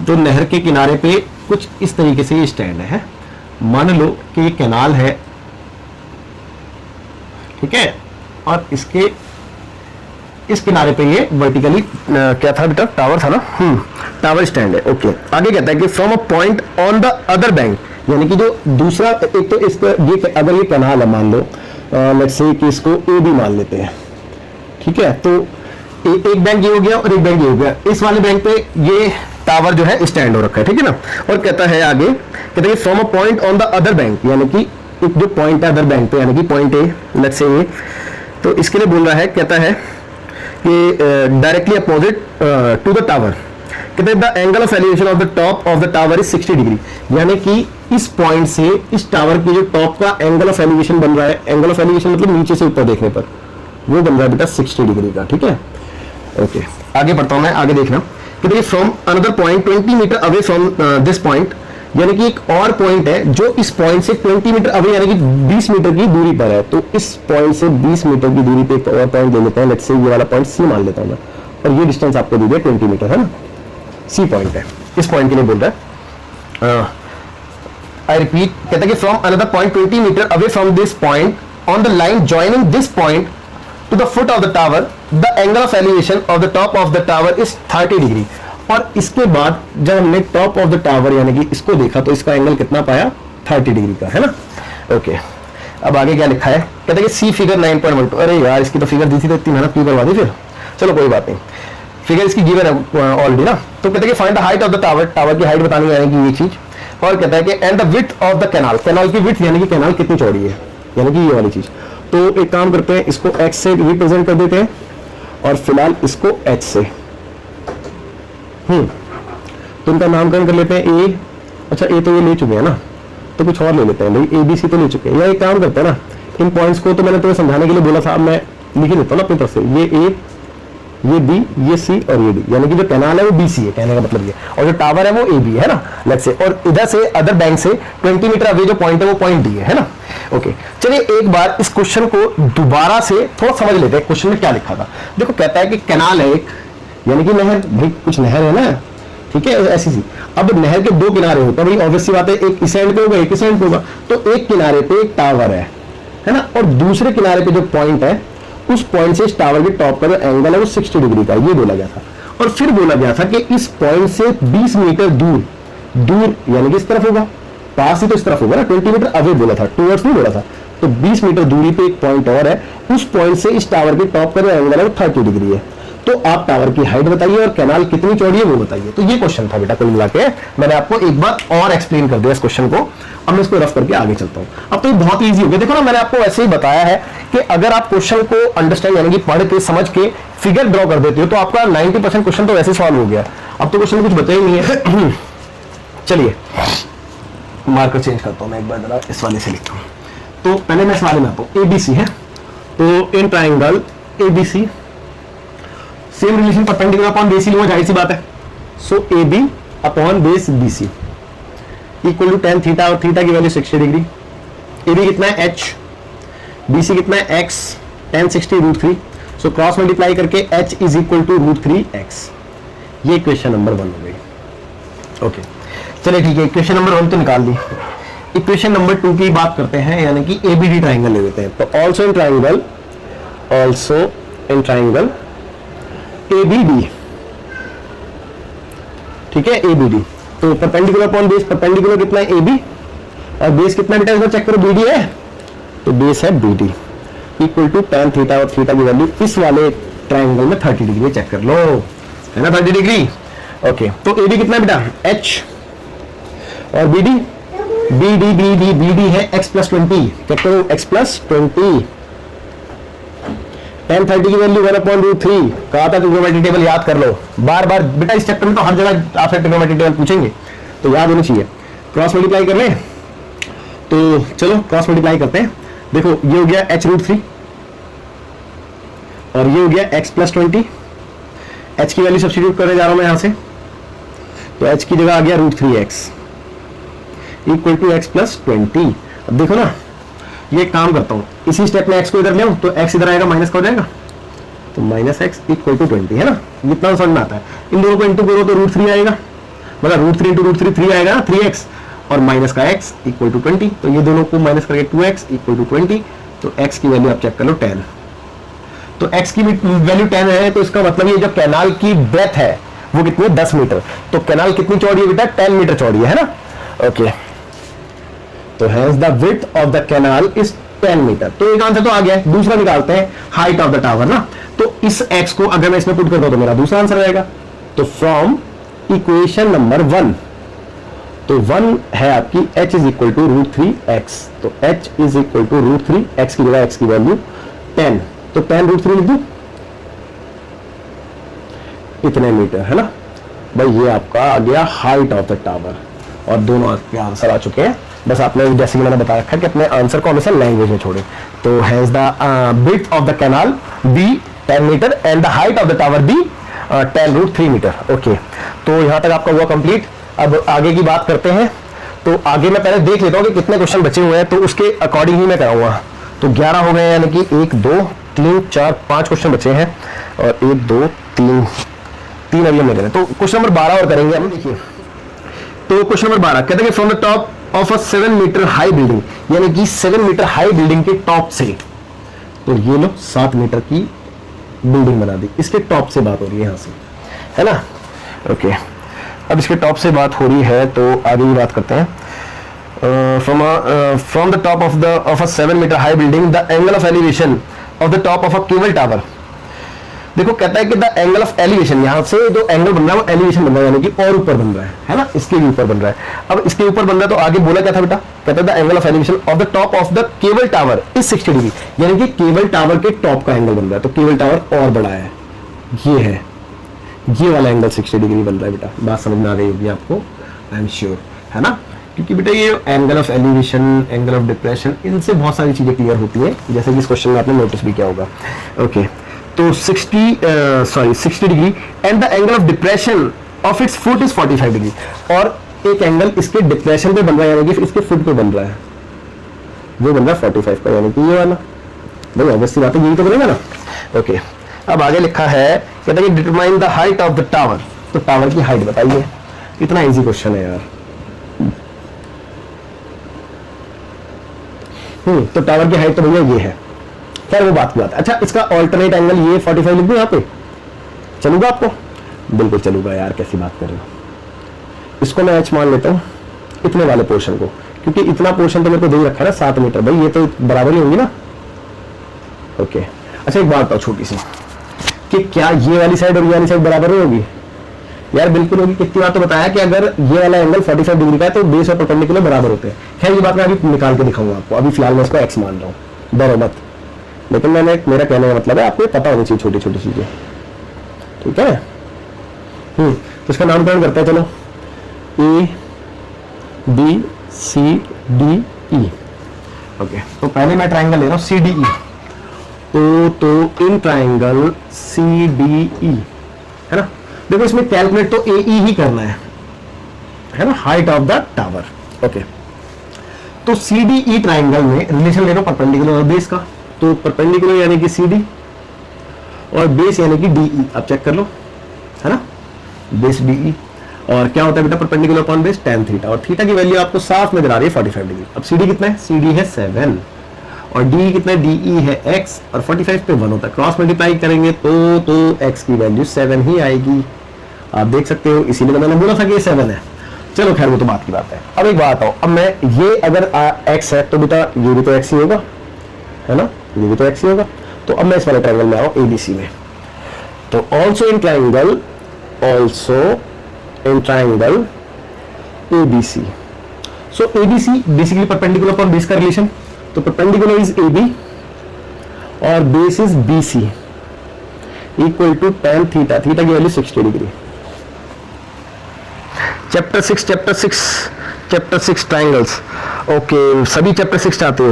तो नहर के किनारे पे कुछ इस तरीके से ये स्टैंड है। मान लो कि ये कैनाल है, ठीक है, और इसके इस किनारे पे ये वर्टिकली क्या था बेटा, टावर था ना। टावर स्टैंड है। ओके, आगे कहता है कि from a point on the other bank, यानी कि जो दूसरा, एक तो इसका ये अगर ये कैनाल है, मान लो लेट्स से कि इसको ए बी मान लेते हैं। ठीक है, तो एक बैंक ये हो गया और एक बैंक ये हो गया। इस वाले बैंक पे ये टावर जो है स्टैंड हो रखा है, ठीक है ना। और कहता है आगे, कहता है from a point on the other bank, यानी कि एक जो पॉइंट है अदर बैंक पे, यानी कि पॉइंट ए, लेट्स से ए, तो इसके लिए बोल रहा है, कहता है कि directly opposite to the tower, कहते हैं the angle of elevation of the top of the tower is 60 degree, यानी कि इस पॉइंट से इस टावर की जो टॉप का एंगल ऑफ एलिवेशन बन रहा है, एंगल ऑफ एलिवेशन मतलब नीचे से ऊपर देखने पर, वो बन रहा है बेटा 60 डिग्री का। ठीक है, ओके, आगे बढ़ता हूं मैं, आगे देखना। कहते हैं from another point 20 metre away from this point, यानी कि एक और पॉइंट है जो इस पॉइंट से 20 मीटर अवे, यानी कि 20 मीटर की दूरी पर है। तो इस पॉइंट से 20 मीटर की दूरी पे एक और पॉइंट ले लेते हैं, लेट्स से ये वाला पॉइंट सी मान लेता हूं मैं, और ये डिस्टेंस आपको दी है 20 मीटर, है ना। सी पॉइंट है, इस पॉइंट के लिए बोल रहा है। आई रिपीट, कहता है कि from another point 20 metre away from this point on the line joining this point to the foot of the tower, the angle of elevation of the top of the tower is 30 degree. और इसके बाद जब हमने top of the tower यानी कि इसको देखा, तो इसका एंगल कितना पाया, 30 डिग्री का, है ना। ओके, अब आगे क्या लिखा है, कहते हैं कि सी फिगर 9.12। अरे यार, इसकी तो फिगर दी थी तो इतनी मेहनत क्यों करवा दी फिर, चलो कोई बात नहीं, फिगर इसकी गिवन है ऑलरेडी ना। तो कहते हैं कि find the height of the tower, tower की हाइट बतानी है कि ये चीज। और कहता है कि and the width of the canal, canal की विड्थ यानी कि कैनाल कितनी चौड़ी है, यानी कि ये वाली चीज। तो एक काम करते हैं, इसको x से रिप्रेजेंट कर देते हैं और फिलहाल इसको h से। तो इनका नामकरण कर लेते हैं ए। अच्छा, ए तो ये ले चुके हैं ना, तो कुछ और ले लेते हैं भाई, ए बी सी तो ले चुके हैं। या एक काम करते हैं ना, इन पॉइंट्स को तो मैंने तुम्हें समझाने के लिए बोला था, अब मैं लिख ही देता हूँ ना अपनी तरफ से। ये ए, ये बी, ये सी और ये डी, यानी कि जो कैनाल है वो बी सी है, कहने का मतलब ये, और जो टावर है वो ए बी है ना, लेट्स से। और इधर से अदर बैंक से 20 मीटर अवे जो पॉइंट है वो पॉइंट डी है ना। ओके, चलिए एक बार इस क्वेश्चन को दोबारा से थोड़ा समझ लेते हैं, क्वेश्चन में क्या लिखा था। देखो, कहता है कि कैनाल है एक, यानी कि नहर, भाई कुछ नहर है ना, ठीक है, ऐसी सी। अब नहर के दो किनारे होते हैं भाई, ऑब्वियस सी बात है, एक इस एंड पे होगा एक इस एंड पे होगा, तो एक किनारे पे एक टावर है ना, और दूसरे किनारे पे जो पॉइंट है उस पॉइंट से इस टावर के टॉप का जो एंगल है वो 60 डिग्री का, ये बोला गया था। और फिर बोला गया था कि इस पॉइंट से 20 मीटर दूर यानी कि इस तरफ होगा, पास ही तो इस तरफ होगा ना, 20 मीटर अवे बोला था, टूवर्ड्स नहीं बोला था। तो 20 मीटर दूरी पे एक पॉइंट और है, उस पॉइंट से इस टावर के टॉप का जो एंगल है वो 30 डिग्री है। तो आप टावर की हाइट बताइए और कैनाल कितनी चौड़ी है वो बताइए। तो ये क्वेश्चन था बेटा, कुल मिला के मैंने आपको एक बार और एक्सप्लेन कर दिया इस क्वेश्चन को। अब मैं इसको रफ करके आगे चलता हूं। अब तो ये बहुत ईजी हो गया। देखो ना, मैंने आपको ऐसे ही बताया है कि अगर आप क्वेश्चन को अंडरस्टैंड यानी कि पढ़ के समझ के फिगर ड्रॉ कर देते हो तो आपका 90% क्वेश्चन तो वैसे सॉल्व हो गया। अब तो क्वेश्चन कुछ बचा ही नहीं है। चलिए मार्कर चेंज करता हूं मैं एक बार, जरा इस वाले से लिखता हूं। तो पहले मैं इस वाले में आता हूं, एबीसी है, तो in triangle ABC same relation perpendicular upon base लूंगा, जाहिर सी बात है। So A B upon base B C equal to tan theta, और थीटा की वैल्यू 60 डिग्री। ए बी कितना है h, बी सी कितना है x, tan 60 √3। So cross multiply करके h is equal to √3x। ये इक्वेशन नंबर 1 हो गई। ओके चलिए ठीक है, इक्वेशन नंबर 1 तो निकाल दी। इक्वेशन नंबर 2 की बात करते हैं, यानी कि एबीडी ट्राइंगल ले लेते हैं। तो ऑल्सो इन ट्राइंगल ABD, ठीक है, ABD। तो परपेंडिकुलर अपॉन बेस, परपेंडिकुलर कितना है AB, और बेस कितना बेटा इसको चेक करो, BD है, तो बेस है BD equal to tan theta, और थीटा की वैल्यू इस वाले ट्राइंगल में 30 डिग्री चेक कर लो, है ना 30 डिग्री। ओके, तो AB कितना है बेटा H, और BD है x प्लस 20, चेक करो x प्लस 20। tan 30 की वैल्यू 1/√3। कहा था ट्रिग्नोमेट्री टेबल याद कर लो, बार बार बेटा इस चैप्टर में तो हर जगह आपसे ट्रिग्नोमेट्री टेबल पूछेंगे, तो याद होनी चाहिए। क्रॉस मल्टीप्लाई कर लें, तो चलो क्रॉस मल्टीप्लाई करते हैं। देखो ये हो गया h√3 और ये हो गया x प्लस 20। h की वैल्यू सब्स्टिट्यूट करने जा रहा हूं मैं यहां से, तो h की जगह आ गया √3x equal to x plus 20। अब देखो ना, ये काम करता हूं, इसी स्टेप में x को इधर ले आऊं तो x इधर आएगा, माइनस का हो जाएगा, तो माइनस एक्स इक्वल टू 20, है ना, इतना समझ में आता है। इन दोनों को इंटू करो तो √3 आएगा, मतलब √3 इंटू √3 3 आएगा ना, 3x, और माइनस का x इक्वल टू 20, तो ये दोनों को माइनस करके 2x इक्वल टू 20। तो x की वैल्यू आप चेक कर लो 10, तो x की वैल्यू 10 है, तो इसका मतलब ये जो कैनाल की ब्रेथ है वो कितनी है 10 मीटर। तो कैनाल कितनी चौड़ी है बेटा 10 मीटर चौड़ी है ना। ओके, तो hence the width of the canal is 10 metre. तो एक आंसर तो आ गया है। दूसरा निकालते हैं, हाइट ऑफ द टावर ना, तो इस x को अगर मैं इसमें पुट करता हूं तो मेरा दूसरा आंसर आएगा। तो फ्रॉम इक्वेशन नंबर 1, तो 1 है आपकी h is equal to √3x, तो h is equal to √3x की जगह x की वैल्यू 10, तो 10 √3 लिख दूं, इतने मीटर, है ना भाई। ये आपका आ गया हाइट ऑफ द टावर, और दोनों आपके आंसर आ चुके हैं। बस आपने जैसे कि मैंने बता रखा है कि अपने आंसर को हमेशा लैंग्वेज में छोड़े। तो hence the width of the canal be 10 metre and the height of the tower be 10 √3 metre. Okay, तो यहां तक आपका हुआ कंप्लीट। अब आगे की बात करते हैं। तो आगे मैं पहले देख लेता हूं कि कितने क्वेश्चन बचे हुए हैं, तो उसके अकॉर्डिंग ही मैं कराऊंगा। तो 11 हो गए, यानी कि 1 2 3 4 5 क्वेश्चन बचे हैं, और 1 2 3 अभी हम ले। तो क्वेश्चन नंबर 12 और करेंगे हम। देखिए, तो क्वेश्चन नंबर 12 कहते हैं कि from the top of a 7 metre high building, यानी कि 7 मीटर हाई बिल्डिंग के टॉप से, तो ये लो 7 मीटर की बिल्डिंग बना दी, इसके टॉप से बात हो रही है यहां से, है ना। ओके, अब इसके टॉप से बात हो रही है, तो आगे की बात करते हैं। From the top of a 7 metre high building the angle of elevation of the top of a cable tower. देखो कहता है कि द एंगल ऑफ एलिवेशन, यहां से जो एंगल बन रहा है वो एलिवेशन बन रहा है, यानी कि और ऊपर बन रहा है ना, इसके भी ऊपर बन रहा है। अब इसके ऊपर बन रहा है, तो आगे बोला क्या था बेटा, कहता है the angle of elevation of the top of the cable tower is 60 degree, यानी कि केबल टावर के टॉप का एंगल बन रहा है। तो केबल टावर और बड़ा है, ये है, ये वाला एंगल 60 डिग्री बन रहा है बेटा। बात समझ में आ गई होगी आपको, आई एम श्योर, है ना, क्योंकि बेटा ये angle of elevation, angle of depression, इनसे बहुत सारी चीजें क्लियर होती है, जैसे कि इस क्वेश्चन में आपने नोटिस भी किया होगा। ओके, तो 60 degree and the angle of depression of its foot is 45 degree, और एक एंगल इसके डिप्रेशन पे बन रहा है, यानी कि इसके फुट पे बन रहा है, वो बन रहा है 45 का, यानी कि ये वाला। भाई ऑब्वियसली बात है, यही तो बनेगा ना। ओके, अब आगे लिखा है, कहता है कि determine the height of the tower, तो टावर की हाइट बताइए। इतना इजी क्वेश्चन है यार। तो टावर की हाइट तो भैया ये है, खैर वो बात की बात। अच्छा, इसका ऑल्टरनेट एंगल ये 45 लिख दूं यहाँ पे, चलूगा आपको? बिल्कुल चलूगा यार, कैसी बात कर रहे हो। इसको मैं h मान लेता हूं, इतने वाले पोर्शन को, क्योंकि इतना पोर्शन तो मेरे को दे रखा है ना 7 मीटर, भाई ये तो बराबर ही होगी ना। ओके, अच्छा एक बात बताओ छोटी सी, कि क्या ये वाली साइड और ये वाली साइड बराबर होगी? यार बिल्कुल होगी। कितनी बार तो बताया कि अगर ये वाला एंगल 45 डिग्री का है तो बेस और परपेंडिकुलर बराबर होते हैं। खैर ये बात मैं अभी निकाल के दिखाऊंगा आपको, अभी फिलहाल मैं इसको x मान रहा हूँ, डरो मत। लेकिन मेरा कहने का मतलब है आपको पता होनी चाहिए छोटी छोटी चीजें, ठीक है। तो इसका नामकरण करते हैं, चलो A B C D E। Okay, तो पहले मैं ट्राइंगल ले रहा हूँ CDE। तो इन ट्राइंगल CDE है ना, देखो इसमें कैलकुलेट तो AE ही करना है ना, height of the tower. Okay, तो CDE ट्राइंगल में रिलेशन ले लो परपेंडिकुलर और बेस का। तो परपेंडिकुलर यानी कि CD और बेस यानी कि DE, आप चेक कर लो, है ना, बेस DE। और क्या होता है बेटा perpendicular upon base tan theta, और थीटा की वैल्यू आपको साफ नजर आ रही है 45 डिग्री। अब CD कितना है? CD है 7 और DE कितना है? DE है x और 45 पे 1 होता है, क्रॉस मल्टीप्लाई करेंगे तो x की वैल्यू 7 ही आएगी। आप देख सकते हो, इसीलिए तो मैंने बोला था कि ये 7 है। चलो खैर वो तो बात की बात है। अब एक बात आओ, अब मैं ये अगर x है तो बेटा ये भी तो x ही होगा, है ना, ये भी तो x ही होगा। तो अब मैं इस वाले ट्रायंगल में आऊं ABC में, तो also in triangle ABC। So ABC basically perpendicular upon base का रिलेशन, तो परपेंडिकुलर इज AB और base is BC equal to tan theta, theta की value 60 degree. Chapter 6 triangles. Okay, सभी चैप्टर 6 चाहते हो?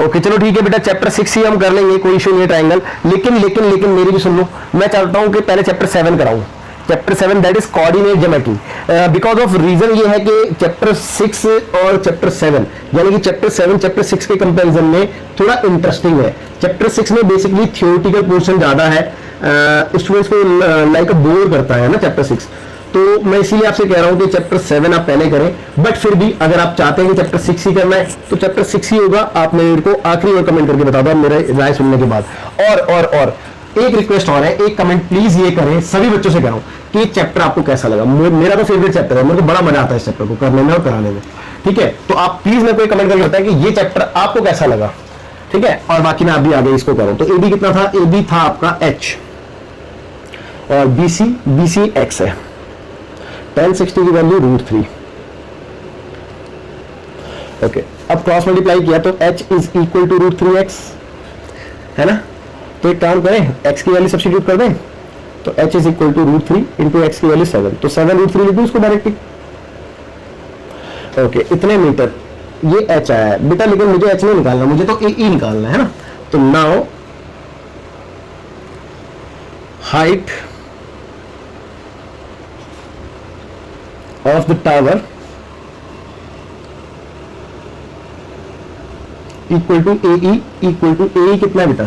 ओके चलो ठीक है बेटा, चैप्टर 6 ही हम कर लेंगे, कोई इशू नहीं है ट्राइंगल। लेकिन मेरी भी सुन लो, मैं चाहता हूं कि पहले चैप्टर 7 कराऊं। Chapter 7 that is coordinate geometry, because of reason ये है कि चैप्टर 6 और चैप्टर 7 यानी कि चैप्टर 7 चैप्टर 6 के कंपैरिजन में थोड़ा इंटरेस्टिंग है। चैप्टर 6 में बेसिकली थियोरेटिकल पोर्शन ज्यादा है, स्टूडेंट्स को लाइक बोर करता है ना चैप्टर 6। तो मैं इसीलिए आपसे कह रहा हूं कि चैप्टर 7 आप पहले करें, बट फिर भी अगर आप चाहते हैं कि चैप्टर 6 ही करना है तो चैप्टर 6 ही होगा। आप मेरे को आखिरी और कमेंट करके बता दो मेरे राय सुनने के बाद। और एक रिक्वेस्ट और है, एक कमेंट प्लीज ये करें, सभी बच्चों से कह रहा हूं कि चैप्टर आपको कैसा लगा। मेरा तो फेवरेट चैप्टर है, मेरे को बड़ा मजा आता है इस चैप्टर को करने में और कराने में, ठीक है। तो आप प्लीज मेरे को कमेंट करके बताएं कि ये चैप्टर आपको कैसा लगा, ठीक है। और बाकी मैं अभी आगे इसको करूं। तो AB कितना था? AB था आपका H और BC X है, tan 60 की वैल्यू √3। ओके, अब क्रॉस मल्टीप्लाई किया तो H is equal to √3x, है ना। तो एक काम करें, x की वैल्यू सब्स्टिट्यूट कर दें, तो H is equal to √3 into x की वैल्यू 7, तो 7 √3 लिख दूं इसको डायरेक्टली। ओके, इतने मीटर ये H आया है बेटा, लेकिन मुझे H नहीं निकालना, मुझे तो AE निकालना है ना। तो now height of the tower equal to AE equal to AE कितना है बेटा?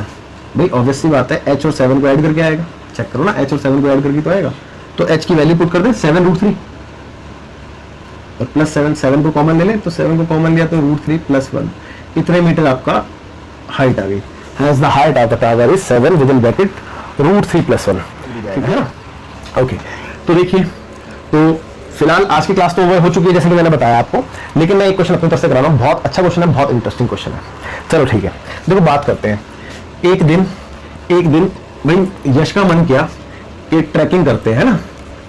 भाई ऑब्वियस सी बात है, H और 7 को ऐड करके आएगा, चेक करो ना, H और 7 को ऐड करके तो आएगा। तो H की वैल्यू पुट कर दें 7 √3 और प्लस 7 को कॉमन ले लें, तो 7 को कॉमन लिया तो √3 + 1, इतने मीटर आपका हाइट आ गई। Hence the height of the tower is 7 within bracket √3 + 1, ठीक है ना। ओके, तो देखिए, तो फिलहाल आज की क्लास तो ओवर हो चुकी है जैसे कि मैंने बताया आपको, लेकिन मैं एक क्वेश्चन अपनी तरफ से करा रहा हूं, बहुत अच्छा क्वेश्चन है, बहुत इंटरेस्टिंग क्वेश्चन है। चलो ठीक है, देखो बात करते हैं। एक दिन भाई यश का मन किया कि ट्रैकिंग करते हैं ना,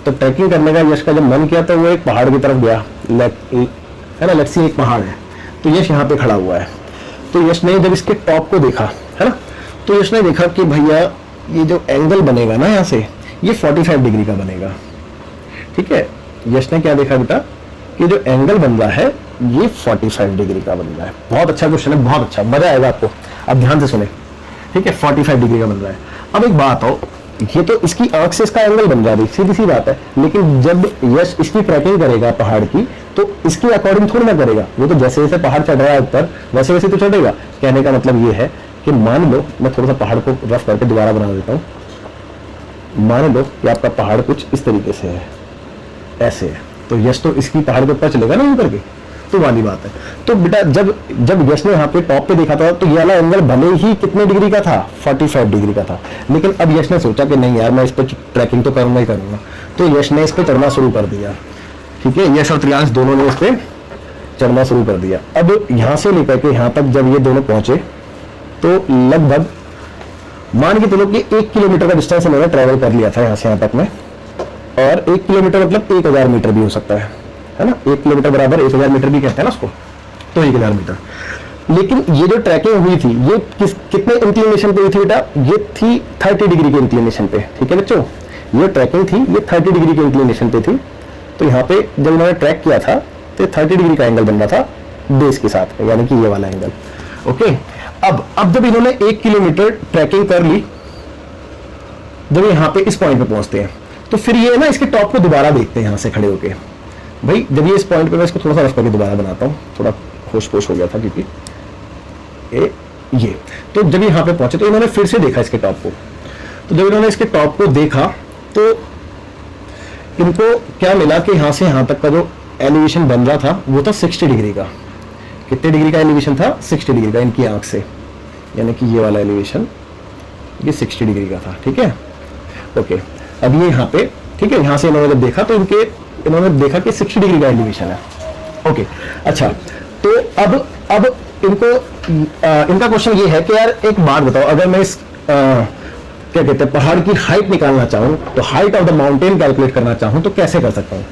तो ट्रैकिंग करने का यश का जब मन किया तो वो एक पहाड़ की तरफ गया, है ना, लेट्स सी एक पहाड़ है, तो यश यहाँ पे खड़ा हुआ है। तो यश ने जब इसके टॉप को देखा, है ना, तो यश ने देखा कि भैया ये जो एंगल बनेगा ना यहाँ से, ये 45 डिग्री का बनेगा, ठीक है। यश ने क्या देखा बेटा कि जो एंगल बन रहा है ये 45 डिग्री का बन रहा है। बहुत अच्छा क्वेश्चन है, बहुत अच्छा, मजा आएगा आपको, आप ध्यान से सुने, ठीक है। 45 डिग्री का बन रहा है। अब एक बात हो, ये तो इसकी आंख से इसका एंगल बन रहा है, सीधी सी बात है, लेकिन जब यश इसकी ट्रैकिंग करेगा पहाड़ की तो इसके अकॉर्डिंग थोड़ी ना करेगा, वो तो जैसे जैसे पहाड़ चढ़ रहा है ऊपर वैसे वैसे तो चढ़ेगा। कहने का मतलब ये है कि मान लो, मैं थोड़ा सा पहाड़ को रफ करके दोबारा बना देता हूँ। मान लो कि आपका पहाड़ कुछ इस तरीके से है, ऐसे है, तो यश तो इसकी पहाड़ के ऊपर चलेगा ना ऊपर के, तो वाली बात है। तो बेटा जब यश ने यहाँ पे टॉप पे देखा था तो ये वाला एंगल भले ही कितने डिग्री का था, 45 डिग्री का था, लेकिन अब यश ने सोचा कि नहीं यार मैं इस पर ट्रैकिंग तो करूंगा ही करूंगा, तो यश ने इस पर चढ़ना शुरू कर दिया। ठीक है, यश और त्रियांश दोनों ने इस पर चढ़ना शुरू कर दिया। अब यहां से लेकर के यहां तक जब ये दोनों पहुंचे तो लगभग मान के चलो कि 1 किलोमीटर का डिस्टेंस इन्होंने ट्रेवल कर लिया था यहां से यहां तक में, और 1 किलोमीटर मतलब 1000 मीटर भी हो सकता है ना, 1 किलोमीटर बराबर 1000 मीटर भी कहते हैं ना उसको, तो 1000 मीटर। लेकिन ये जो ट्रैकिंग हुई थी ये कितने इंक्लिनेशन पे हुई थी बेटा, ये थी 30 डिग्री के इंक्लिनेशन पे। ठीक है बच्चों, ये ट्रैकिंग थी ये 30 डिग्री के इंक्लिनेशन पे थी। तो यहाँ पे जब इन्होंने ट्रैक किया था तो 30 डिग्री का एंगल बन रहा था बेस के साथ, यानी कि ये वाला एंगल। ओके, अब जब इन्होंने 1 किलोमीटर ट्रैकिंग कर ली, जब यहाँ पे इस पॉइंट पे पहुंचते हैं तो फिर ये ना इसके टॉप को दोबारा देखते हैं यहाँ से खड़े होके। भाई जब ये इस पॉइंट पे, मैं इसको थोड़ा सा रफ करके दोबारा बनाता हूँ, थोड़ा होश पोश हो गया था क्योंकि ये तो जब यहाँ पे पहुंचे तो इन्होंने फिर से देखा इसके टॉप को। तो जब इन्होंने इसके टॉप को देखा तो इनको क्या मिला कि यहाँ से यहाँ तक का जो एलिवेशन बन रहा था वो था 60 डिग्री का। कितने डिग्री का एलिवेशन था, 60 डिग्री का इनकी आंख से, यानी कि ये वाला एलिवेशन ये 60 डिग्री का था। ठीक है, ओके, अब ये यहाँ पे, ठीक है, यहाँ से इन्होंने जब देखा तो इन्होंने देखा कि 60 डिग्री का एलिवेशन है। ओके, अच्छा, तो अब इनको इनका क्वेश्चन ये है कि यार एक बात बताओ, अगर मैं इस क्या कहते हैं पहाड़ की हाइट निकालना चाहूँ, तो height of the mountain calculate करना चाहूँ तो कैसे कर सकता हूँ।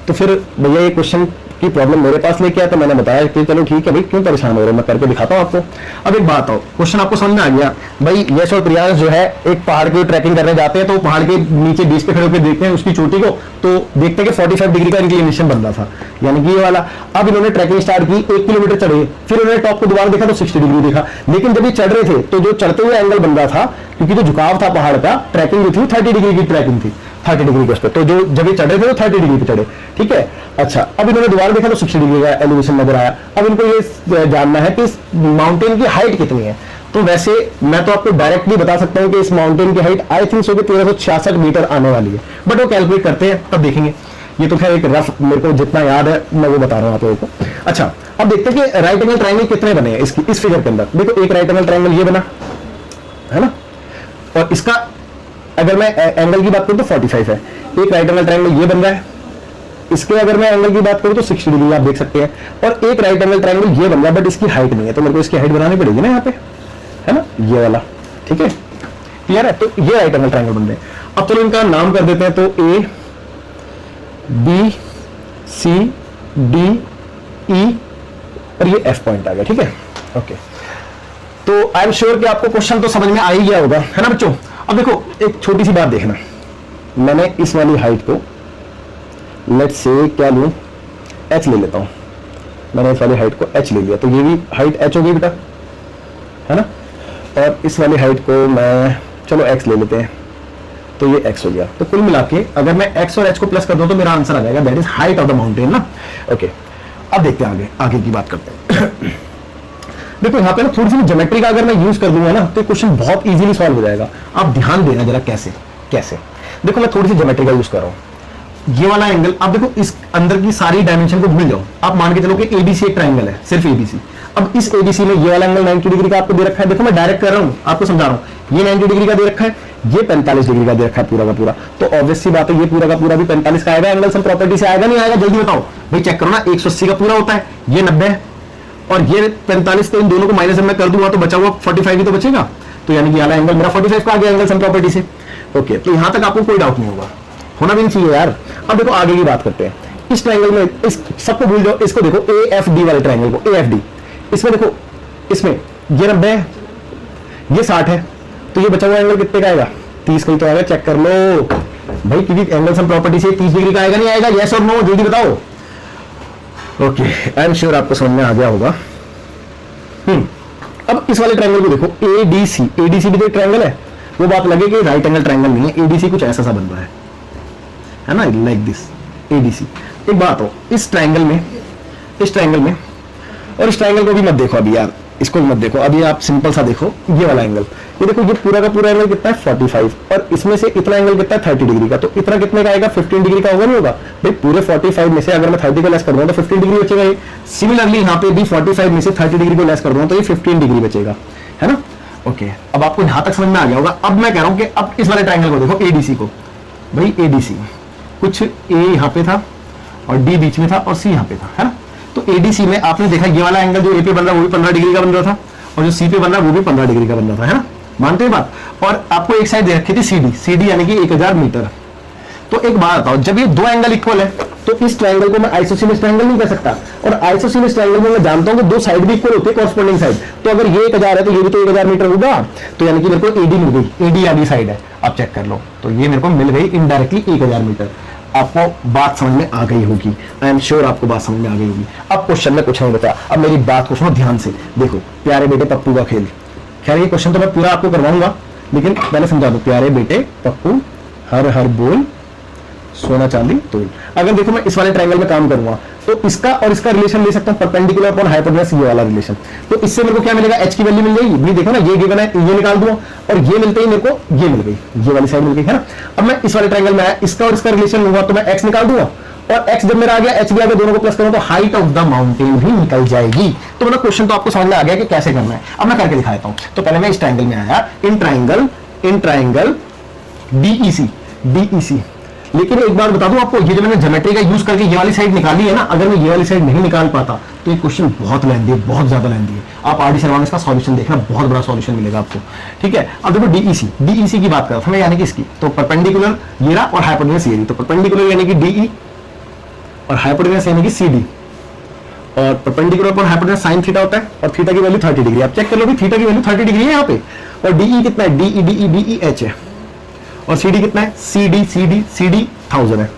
तो फिर भैया ये क्वेश्चन की प्रॉब्लम मेरे पास लेके आया, तो मैंने बताया कि चलो ठीक है भाई, क्यों परेशान हो रहे हो, मैं करके दिखाता हूँ आपको। अब एक बात हो, क्वेश्चन आपको समझ में आ गया। भाई यश और प्रियांश जो है एक पहाड़ की ट्रैकिंग करने जाते हैं, तो पहाड़ के नीचे बीच पे खड़े होकर देखते हैं उसकी चोटी को, तो देखते हैं कि 45 डिग्री का इंक्लिनेशन बन रहा था, यानी कि ये वाला। अब इन्होंने ट्रैकिंग स्टार्ट की, 1 किलोमीटर चढ़े, फिर उन्होंने टॉप को दोबारा देखा तो 60 डिग्री देखा। लेकिन जब ये चढ़ रहे थे तो जो चढ़ते हुए एंगल बन रहा था, क्योंकि जो झुकाव था पहाड़ का, ट्रैकिंग थी 30 डिग्री की ट्रैकिंग थी, 30 डिग्री के उस पर, तो जो जब ये चढ़ रहे थे तो 30 डिग्री पे चढ़े। ठीक है, अच्छा, अब इन्होंने दोबारा देखा तो 60 डिग्री का एलिवेशन नजर आया। अब इनको ये जानना है कि इस माउंटेन की हाइट कितनी है। तो वैसे मैं तो आपको डायरेक्टली बता सकता हूं कि इस माउंटेन की height I think so 1366 metre आने वाली है, बट वो कैलकुलेट करते हैं तब देखेंगे। ये तो खैर एक रफ, मेरे को जितना याद है मैं वो बता रहा हूं आप लोगों को। अच्छा, अब देखते हैं कि राइट एंगल ट्रायंगल कितने बने हैं इस फिगर के अंदर। देखो, एक राइट एंगल ट्रायंगल ये बना है ना, और इसका अगर मैं एंगल की बात करूं तो 45 है। एक राइट एंगल ट्रायंगल ये बन रहा है, इसके अगर मैं एंगल की बात करूं तो 60 डिग्री आप देख सकते हैं। और एक राइट एंगल ट्रायंगल ये बन रहा है, बट इसकी हाइट नहीं है, तो मेरे को इसकी हाइट बनानी पड़ेगी ना यहाँ पे, है ना, ये वाला। ठीक है, क्लियर है। तो ये राइट एंगल ट्रायंगल बन रहे हैं। अब चलो इनका नाम कर देते हैं, तो A B C D E और ये F पॉइंट आ गया। ठीक है, ओके, तो आई एम श्योर कि आपको क्वेश्चन तो समझ में आ ही गया होगा, है ना बच्चों। अब देखो एक छोटी सी बात देखना, मैंने इस वाली हाइट को लेट्स से क्या लूं, h ले लेता हूं। मैंने इस वाली हाइट को h ले लिया, तो ये भी हाइट h हो गई बेटा, है ना। और इस वाली हाइट को मैं चलो x ले लेते हैं, तो ये x हो गया। तो कुल मिला के अगर मैं x और h को प्लस कर दूं तो मेरा आंसर आ जाएगा, that is height of the mountain ना। ओके, अब देखते हैं आगे की बात करते हैं। देखो यहाँ पे ना थोड़ी सी ज्योमेट्री का अगर मैं यूज कर दूंगा ना तो क्वेश्चन बहुत इजीली सॉल्व हो जाएगा। आप ध्यान देना जरा कैसे। देखो मैं थोड़ी सी ज्योमेट्री का यूज कर रहा हूँ, ये वाला एंगल, आप देखो इस अंदर की सारी डायमेंशन को भूल जाओ, आप मान के चलो कि एबीसी एक ट्रायंगल है, सिर्फ एबीसी। अब इस एबीसी में ये वाला एंगल 90 डिग्री का आपको दे रखा है। देखो मैं डायरेक्ट कर रहा हूँ, आपको समझा रहा हूँ, ये 90 डिग्री का दे रखा है, ये 45 डिग्री का दे रखा है पूरा का पूरा। तो ऑब्वियस सी बात है ये पूरा का पूरा भी 45 का आएगा, एंगल सम प्रॉपर्टी से आएगा नहीं आएगा, जल्दी बताओ भाई, चेक करो ना। 180 का पूरा होता है, ये 90 है, और ये 45, तो इन दोनों को माइनस मैं कर दूंगा तो बचा हुआ 45 ही तो बचेगा। तो यानी कि वाला एंगल मेरा 45 का आ गया एंगल सम प्रॉपर्टी से। ओके, तो यहां तक आपको कोई डाउट नहीं होगा, होना भी नहीं चाहिए यार। अब देखो आगे की बात करते हैं। इस ट्रायंगल में, इस सबको भूल जाओ, इसको देखो AFD वाले ट्रायंगल को, AFD, इसमें देखो, इसमें ये 90 है, ये 60 है, तो ये बचा हुआ एंगल कितने का आएगा, 30 का ही तो आएगा। चेक कर लो भाई, क्योंकि एंगल सम प्रॉपर्टी से 30 डिग्री का आएगा नहीं आएगा, यस और नो, जल्दी बताओ। ओके, आई एम श्योर आपको समझ में आ गया होगा। अब इस वाले ट्रायंगल को देखो, ADC भी तो एक ट्रायंगल है, वो बात लगे कि राइट एंगल ट्रायंगल नहीं है, ADC कुछ ऐसा सा बन रहा है ना, लाइक दिस ADC। एक बात हो, इस ट्रायंगल में और इस ट्रायंगल को भी मत देखो अभी यार, इसको मत देखो, अभी आप सिंपल सा देखो ये वाला एंगल, ये देखो ये पूरा का पूरा एंगल कितना है 45, और इसमें से इतना एंगल कितना है 30 डिग्री का, तो इतना कितने का आएगा 15 डिग्री का होगा, नहीं होगा भाई? पूरे 45 में से अगर मैं 30 को लेस कर दूंगा तो 15 डिग्री बचेगा। ये सिमिलरली यहाँ पे भी 45 में से 30 डिग्री को लेस कर दूंगा तो ये 15 डिग्री बचेगा, है ना? ओके, अब आपको यहां तक समझ में आ गया होगा। अब मैं कह रहा हूं कि अब इस वाले ट्रायंगल को देखो, एडीसी को, भाई एडीसी कुछ ए यहां पे था और डी बीच में था और सी यहां पे था, है ना? तो एडीसी में आपने देखा ये वाला एंगल जो ए पे बन रहा है वो भी 15 डिग्री का बन रहा था, और जो सी पे बन रहा है वो भी 15 डिग्री का बन रहा था, है ना? मानते हैं बात? और आपको एक साइड दे रखी थी सीडी, सीडी यानी कि 1000 मीटर। तो एक बात बताओ, जब ये दो एंगल इक्वल है तो इस ट्रायंगल को मैं आइसोसीलिस ट्रायंगल नहीं कह सकता, और आइसोसीलिस ट्रायंगल में मैं जानता हूं कि दो साइड भी इक्वल होती है, कॉरस्पॉन्डिंग साइड। तो अगर ये 1000 है तो ये भी तो 1000 मीटर होगा, तो यानी कि मेरे को एडी मिल गई, एडी वाली साइड है, आप चेक कर लो, तो ये मेरे को मिल गई इनडायरेक्टली 1000 मीटर। आपको बात समझ में आ गई होगी, आई एम श्योर आपको बात समझ में आ गई होगी। अब क्वेश्चन में कुछ नहीं बता, अब मेरी बात को सुनो ध्यान से, देखो प्यारे बेटे पप्पू का खेल। खैर ये क्वेश्चन तो मैं पूरा आपको करवाऊंगा, लेकिन पहले समझा दो। प्यारे बेटे पप्पू हर हर बोल सोना चांदी तोल। अगर देखो मैं इस वाले ट्रायंगल में काम करूंगा तो इसका और इसका रिलेशन ले सकता हूं, परपेंडिकुलर अपॉन हाइपोटेनस, ये वाला रिलेशन। तो इससे मेरे को क्या मिलेगा, एच की वैल्यू मिल जाएगी। भाई देखो ना, ये गिवन है, ये निकाल दूंगा, और ये मिलते ही मेरे को ये मिल गई, ये वाली साइड मिल गई, है ना? अब मैं इस वाले ट्रायंगल में आया, इसका और इसका रिलेशन लूंगा तो मैं एक्स निकाल दूंगा, और एक्स जब मेरा आ गया, एच भी आ गया, दोनों को प्लस करूं तो हाइट ऑफ द माउंटेन भी निकल जाएगी। तो मतलब क्वेश्चन तो आपको समझ में आ गया कि कैसे करना है। अब मैं करके दिखाता हूं। तो पहले मैं इस ट्रायंगल में आया, इन ट्रायंगल डीईसी, डीईसी। लेकिन एक बार बता दूं आपको, ये जो मैंने ज्योमेट्री का यूज करके ये वाली साइड निकाली है ना, अगर मैं ये वाली साइड नहीं निकाल पाता तो ये क्वेश्चन बहुत लेंदी है, बहुत ज्यादा लेंदी है। आप आर डी शर्मा में इसका सॉल्यूशन देखना, बहुत बड़ा सॉल्यूशन मिलेगा आपको, ठीक है? अब देखो डीईसी, डीईसी की बात कर रहा था मैं, यानी कि इसकी तो परपेंडिकुलर ये रहा और हाइपोटेनस ये रही। तो परपेंडिकुलर यानी कि डीई और हाइपोटेनस यानी कि सीडी, और परपेंडिकुलर पर हाइपोटेनस sin थीटा होता है, और थीटा की वैल्यू 30 डिग्री। आप चेक कर लो भी, थीटा की वैल्यू 30 डिग्री है यहाँ पे, और डीई कितना है, डीई डीई डीई एच है, और सीडी कितना है, सीडी सीडी सीडी 1000 है,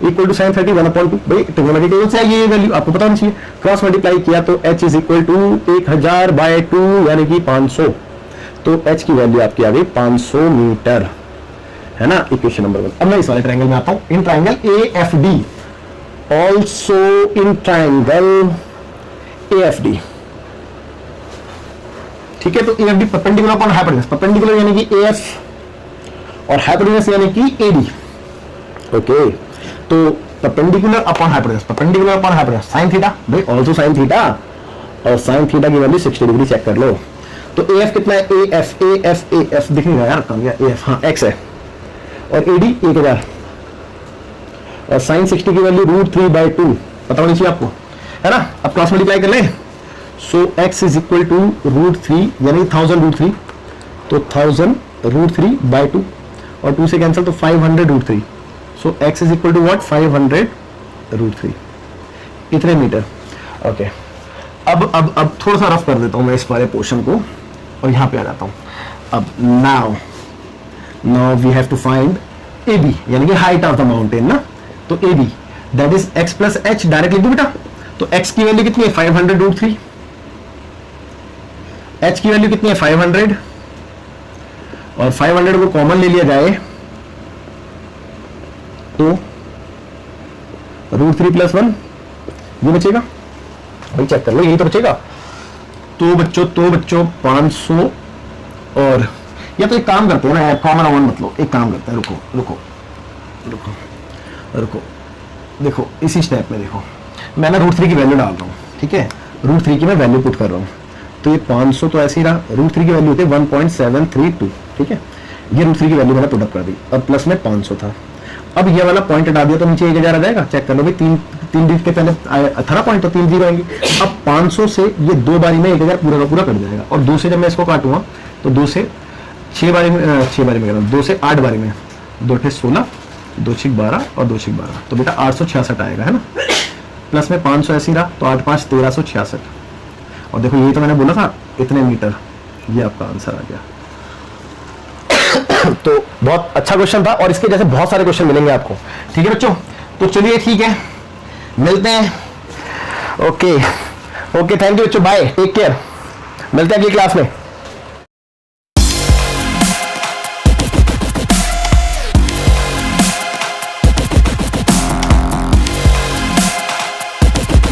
इक्वल टू sin 30 1/2। भाई ट्रिग्नोमेट्रिक टेबल से ये वैल्यू आपको पता होनी चाहिए। क्रॉस मल्टीप्लाई किया तो h इज इक्वल टू 1000/2 यानी कि 500। तो h की वैल्यू आपकी आ गई 500 मीटर, है ना? Equation number 1। अब मैं इस वाले ट्रायंगल में आता हूं, in triangle AFD, also in triangle AFD, ठीक है? तो AFD perpendicular upon hypotenuse, perpendicular यानी कि AF और हाइपोटेनस यानी कि AD। ओके, तो perpendicular upon hypotenuse, perpendicular upon hypotenuse sin theta, भाई ऑल्सो sin थीटा, और sin थीटा की वैल्यू 60 डिग्री, चेक कर लो। तो AF कितना है, AF AF AF दिख नहीं रहा यार, कहां गया AF, हाँ x है, और AD 1000, और sin 60 की वैल्यू √3/2 पता होनी चाहिए आपको, है ना? अब क्रॉस मल्टीप्लाई कर ले, सो x इज इक्वल टू √3 यानी 1000√3, तो 1000√3/2, और 2 से कैंसिल तो 500√3, so x is equal to what, 500√3, इतने मीटर। ओके, अब थोड़ा सा रफ कर देता हूं मैं इस वाले पोर्शन को, और यहां पे आ जाता हूं। अब now we have to find AB यानी कि हाइट ऑफ द माउंटेन ना। तो AB that is x plus h, direct लिख दो बेटा। तो x की वैल्यू कितनी है, 500√3, h की वैल्यू कितनी है, 500, और 500 को कॉमन ले लिया जाए तो √3 + 1 ये बचेगा, भाई चेक कर लो, यही तो बचेगा। तो बच्चों 500, और या तो एक काम करते हैं ना, कॉमन ऑन मतलब एक काम करते हैं, रुको, देखो इसी स्टेप में देखो, मैं ना √3 की वैल्यू डाल रहा हूँ, ठीक है? √3 की मैं वैल्यू पुट कर रहा हूँ, तो ये 500 तो ऐसे ही रहा, √3 की वैल्यू होती है 1.732, ठीक है? ये √3 की वैल्यू मैंने पुट अप कर दी, अब प्लस में 500 था। अब ये वाला पॉइंट हटा दिया तो नीचे 1000 आ जाएगा, चेक कर लो भाई, तीन डिजिट के पहले था ना पॉइंट, तो 3 0 आएंगे। अब 500 से ये 2 बारी में 1000 पूरा का पूरा कट जाएगा, और 2 से जब मैं इसको काटूंगा तो 2 से 6 बारी में 2 से 8 बारी में, 2 × 16, 2 × 12 और 2 × 12, तो बेटा 866 आएगा, है ना? प्लस में 500 ऐसी रहा, तो 8 × 5 1366, और देखो यही तो मैंने बोला था इतने मीटर, ये आपका आंसर आ गया। तो बहुत अच्छा क्वेश्चन था, और इसके जैसे बहुत सारे क्वेश्चन मिलेंगे आपको, ठीक है बच्चों? तो चलिए ठीक है, मिलते हैं। ओके, थैंक यू बच्चों, बाय, टेक केयर, मिलते हैं अगली क्लास में।